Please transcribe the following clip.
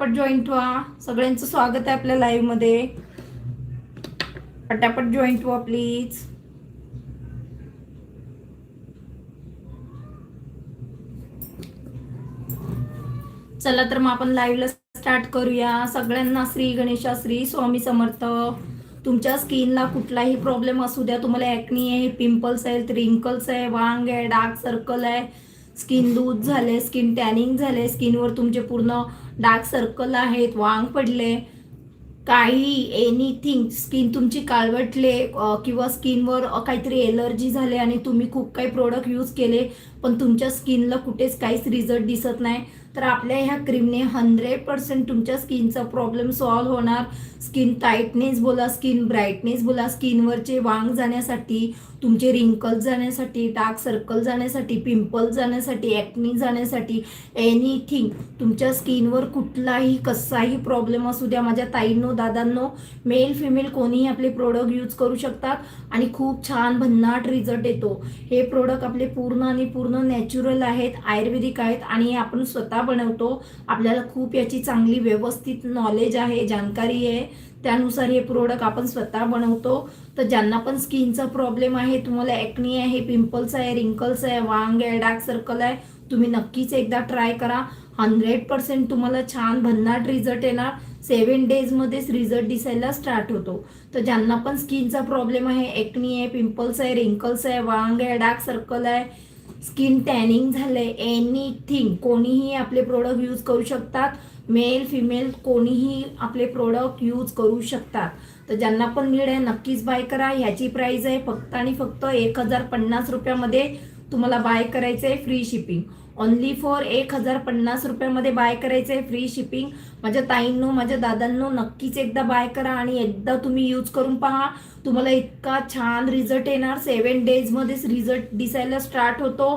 पट जॉईंट व्हा. सगळ्यांचं स्वागत आहे आपल्या लाईव्ह मध्ये. पटापट जॉईंट व्हा प्लीज. चला तर मग आपण लाईव्हला स्टार्ट करूया. सगळ्यांना श्री गणेशा, श्री स्वामी समर्थ. तुमच्या स्किनला कुठलाही प्रॉब्लेम असू द्या, तुम्हाला ॲक्नी आहे, पिंपल्स आहेत, रिंकल्स आहे, वांग आहे, डार्क सर्कल आहे, स्किन लूज झाले, स्किन टॅनिंग झाले, स्किनवर तुमचे पूर्ण डार्क सर्कल आहेत, वांग पडले, काही एनिथिंग, स्किन तुमची काळवटले किंवा स्किनवर काहीतरी एलर्जी झाले आणि तुम्ही खूप काही प्रोडक्ट यूज केले पण तुमच्या स्किनला कुठेच काहीच रिझल्ट दिसत नाही, तर आपल्या ह्या क्रीमने 100% तुमच्या स्किनचा प्रॉब्लेम सॉल्व्ह होणार. स्किन टाईटनेस बोला, स्किन ब्राईटनेस बोला, स्किनवरचे वांग जाण्यासाठी, तुमचे रिंकल्स जाण्यासाठी, डार्क सर्कल जाण्यासाठी, पिंपल्स जाण्यासाठी, ॲक्नी जाण्यासाठी, एनिथिंग, तुमच्या स्किनवर कुठलाही कसाही प्रॉब्लेम असू द्या, माझ्या ताईंनो दादांनो, मेल फिमेल कोणीही आपले प्रोडक्ट यूज करू शकतात आणि खूप छान भन्नाट रिझल्ट येतो. हे प्रोडक्ट आपले पूर्ण आणि पूर्ण नॅचरल आहेत, आयुर्वेदिक आहेत आणि आपण स्वतः बनवतो. आपल्याला खूप याची चांगली व्यवस्थित नॉलेज आहे, जाणकारी आहे, त्यानुसार हे प्रोडक्ट आपण स्वतः बनवतो. तर ज्यांना पण स्किनचा प्रॉब्लेम आहे, तुम्हाला ॲक्नी आहे, पिंपल्स आहे, रिंकल्स आहे, वांग आहे, डार्क सर्कल आहे, तुम्ही नक्कीच एकदा ट्राय करा. 100% तुम्हाला छान भन्नाट रिझल्ट येणार. 7 डेजमध्येच रिझल्ट दिसायला स्टार्ट होतो. तर ज्यांना पण स्किनचा प्रॉब्लेम आहे, ॲक्नी आहे, पिंपल्स आहे, रिंकल्स आहे, वांग आहे, डार्क सर्कल आहे, स्किन टॅनिंग झालंय, एनिथिंग, कोणीही आपले प्रोडक्ट यूज करू शकतात. मेल फिमेल कोणीही आपले प्रोडक्ट यूज करू शकतात. तर ज्यांना पण नीड आहे नक्कीच बाय करा. ह्याची प्राइस आहे फक्त आणि फक्त 1050 रुपयामध्ये तुम्हाला बाय करायचं आहे, फ्री शिपिंग. ओनली फॉर 1050 रुपयामध्ये बाय करायचं आहे, फ्री शिपिंग. माझ्या ताईंनो, माझ्या दादांनो, नक्कीच एकदा बाय करा आणि एकदा तुम्ही यूज करून पहा. तुम्हाला इतका छान रिझल्ट येणार. 7 डेजमध्येच रिझल्ट दिसायला स्टार्ट होतो.